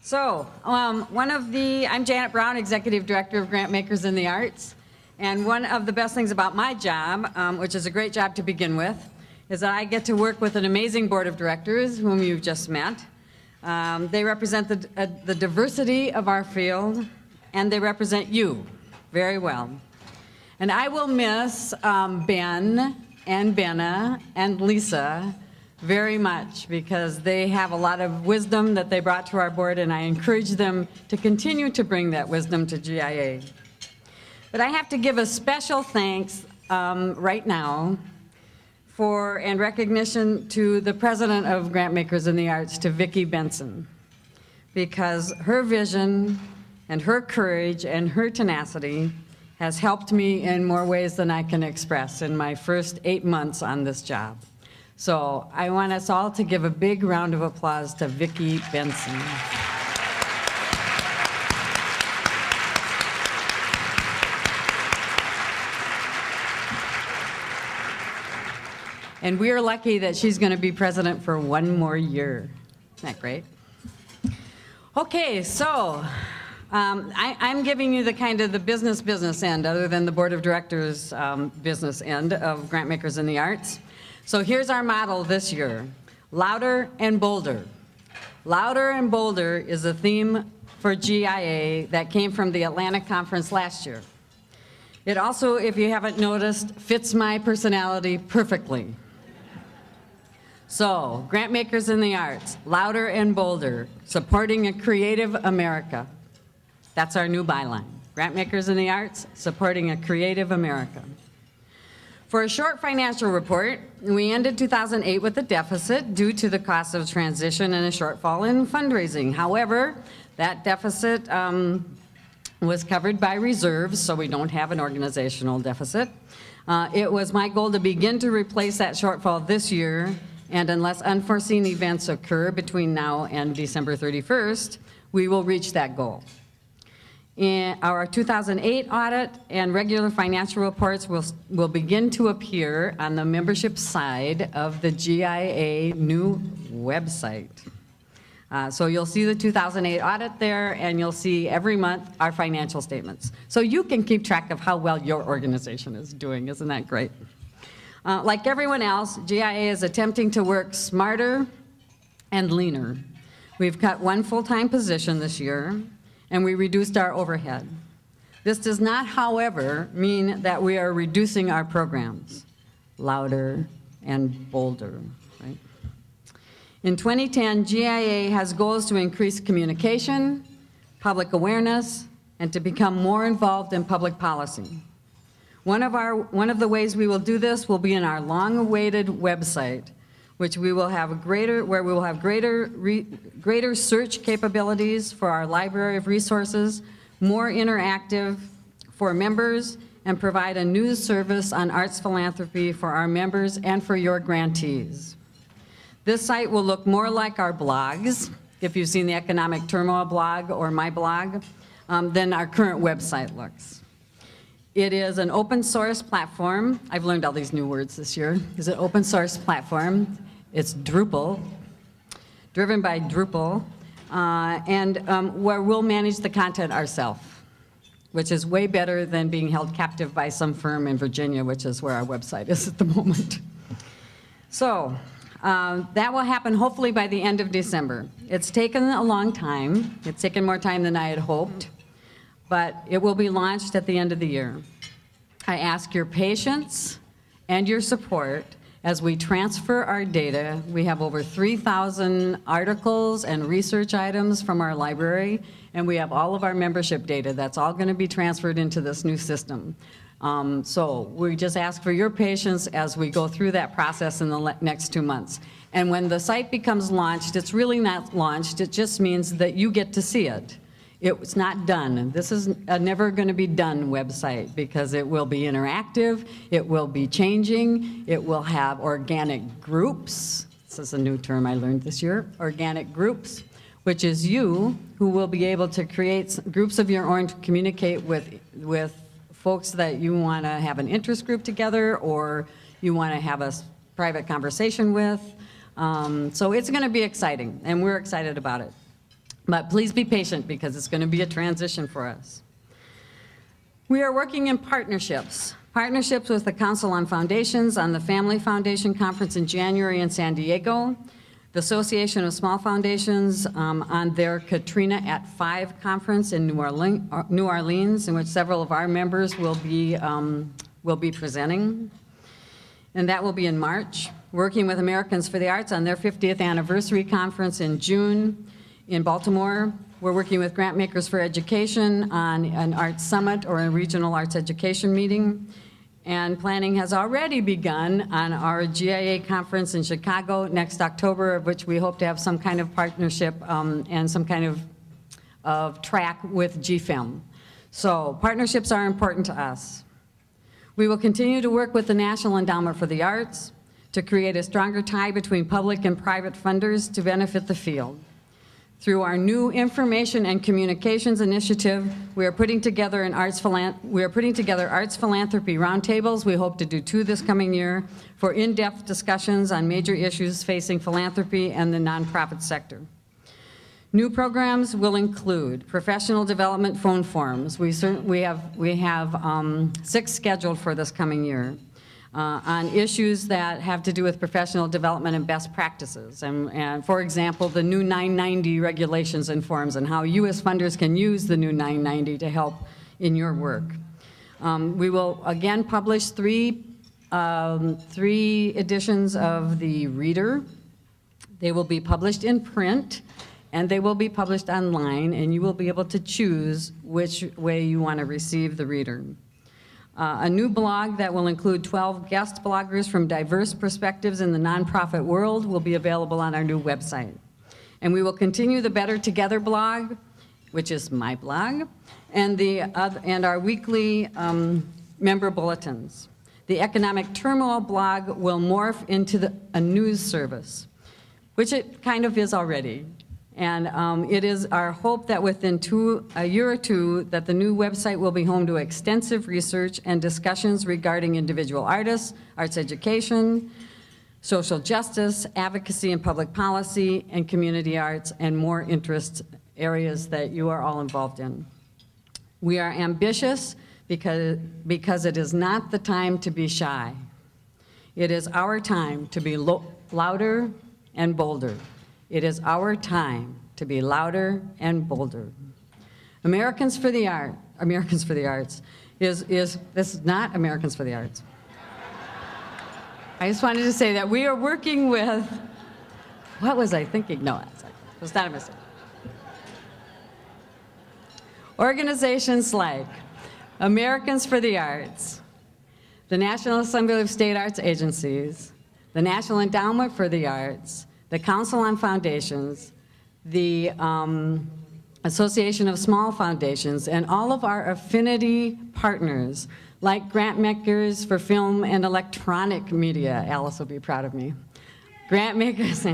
So, I'm Janet Brown, Executive Director of Grantmakers in the Arts. And one of the best things about my job, which is a great job to begin with, is that I get to work with an amazing board of directors whom you've just met. They represent the diversity of our field, and they represent you very well. And I will miss Ben and Benna and Lisa very much because they have a lot of wisdom that they brought to our board, and I encourage them to continue to bring that wisdom to GIA. But I have to give a special thanks right now and recognition to the president of Grantmakers in the Arts, to Vicki Benson, because her vision and her courage and her tenacity has helped me in more ways than I can express in my first 8 months on this job. So I want us all to give a big round of applause to Vicki Benson. And we are lucky that she's going to be president for 1 more year. Isn't that great? Okay, so I'm giving you the business end, other than the board of directors business end of Grantmakers in the Arts. So here's our model this year: louder and bolder. Louder and bolder is a theme for GIA that came from the Atlantic Conference last year. It also, if you haven't noticed, fits my personality perfectly. So, Grantmakers in the Arts, louder and bolder, supporting a creative America. That's our new byline. Grantmakers in the Arts, supporting a creative America. For a short financial report, we ended 2008 with a deficit due to the cost of transition and a shortfall in fundraising. However, that deficit was covered by reserves, so we don't have an organizational deficit. It was my goal to begin to replace that shortfall this year, and unless unforeseen events occur between now and December 31st, we will reach that goal. In our 2008 audit and regular financial reports will begin to appear on the membership side of the GIA new website. So you'll see the 2008 audit there, and you'll see every month our financial statements. So you can keep track of how well your organization is doing. Isn't that great? Like everyone else, GIA is attempting to work smarter and leaner. We've cut 1 full-time position this year, and we reduced our overhead. This does not, however, mean that we are reducing our programs. Louder and bolder, right? In 2010, GIA has goals to increase communication, public awareness, and to become more involved in public policy. One of the ways we will do this will be in our long-awaited website, which we will have greater search capabilities for our library of resources, more interactive for members, and provide a news service on arts philanthropy for our members and for your grantees. This site will look more like our blogs, if you've seen the Economic Turmoil blog or my blog, than our current website looks. It is an open source platform. I've learned all these new words this year. It's an open source platform. It's Drupal, driven by Drupal, where we'll manage the content ourselves, which is way better than being held captive by some firm in Virginia, which is where our website is at the moment. So that will happen hopefully by the end of December. It's taken a long time. It's taken more time than I had hoped, but it will be launched at the end of the year. I ask your patience and your support as we transfer our data. We have over 3,000 articles and research items from our library, and we have all of our membership data. That's all going to be transferred into this new system. So we just ask for your patience as we go through that process in the next 2 months. And when the site becomes launched, it's really not launched. It just means that you get to see it. It's not done. This is a never going to be done website because it will be interactive, it will be changing, it will have organic groups. This is a new term I learned this year, organic groups, which is you who will be able to create groups of your own to communicate with folks that you want to have an interest group together or you want to have a private conversation with. So it's going to be exciting, and we're excited about it. But please be patient because it's going to be a transition for us. We are working in partnerships with the Council on Foundations on the Family Foundation Conference in January in San Diego, the Association of Small Foundations on their Katrina at 5 conference in New Orleans, in which several of our members will be presenting, and that will be in March. Working with Americans for the Arts on their 50th anniversary conference in June in Baltimore. We're working with Grantmakers for Education on an arts summit or a regional arts education meeting. And planning has already begun on our GIA conference in Chicago next October, of which we hope to have some kind of partnership and some kind of track with GFIM. So partnerships are important to us. We will continue to work with the National Endowment for the Arts to create a stronger tie between public and private funders to benefit the field. Through our new Information and Communications Initiative, we are putting together arts philanthropy roundtables. We hope to do 2 this coming year for in-depth discussions on major issues facing philanthropy and the nonprofit sector. New programs will include professional development phone forums. We have 6 scheduled for this coming year. On issues that have to do with professional development and best practices. And for example, the new 990 regulations and forms and how U.S. funders can use the new 990 to help in your work. We will again publish 3 editions of the Reader. They will be published in print and they will be published online, and you will be able to choose which way you want to receive the Reader. A new blog that will include 12 guest bloggers from diverse perspectives in the nonprofit world will be available on our new website. And we will continue the Better Together blog, which is my blog, and our weekly member bulletins. The Economic Turmoil blog will morph into a news service, which it kind of is already. And it is our hope that within a year or 2 that the new website will be home to extensive research and discussions regarding individual artists, arts education, social justice, advocacy and public policy, and community arts, and more interest areas that you are all involved in. We are ambitious because it is not the time to be shy. It is our time to be louder and bolder. It is our time to be louder and bolder. Americans for the Arts this is not Americans for the Arts. I just wanted to say that we are working with, what was I thinking? No, it was not a mistake. Organizations like Americans for the Arts, the National Assembly of State Arts Agencies, the National Endowment for the Arts, the Council on Foundations, the Association of Small Foundations, and all of our affinity partners, like Grantmakers for Film and Electronic Media. Alice will be proud of me. Grantmakers,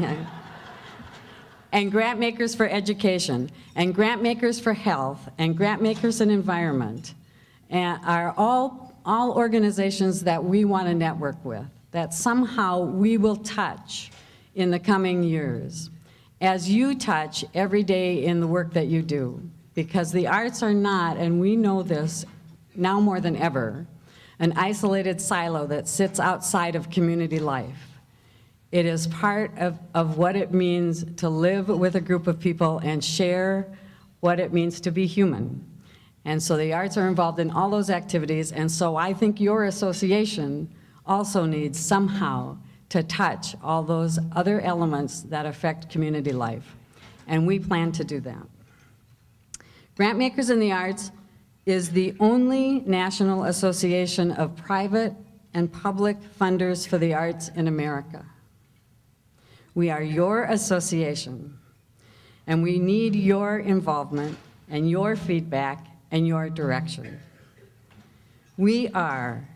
and Grantmakers for Education, and Grantmakers for Health, and Grantmakers in Environment, and are all organizations that we want to network with, that somehow we will touch in the coming years, as you touch every day in the work that you do. Because the arts are not, and we know this now more than ever, an isolated silo that sits outside of community life. It is part of what it means to live with a group of people and share what it means to be human. And so the arts are involved in all those activities, and so I think your association also needs somehow to touch all those other elements that affect community life. And we plan to do that. Grantmakers in the Arts is the only national association of private and public funders for the arts in America. We are your association, and we need your involvement and your feedback and your direction. You are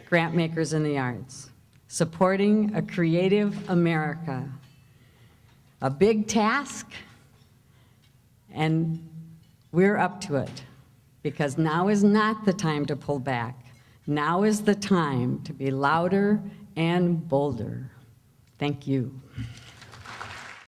Grantmakers in the Arts, supporting a creative America. A big task, and we're up to it, because now is not the time to pull back. Now is the time to be louder and bolder. Thank you.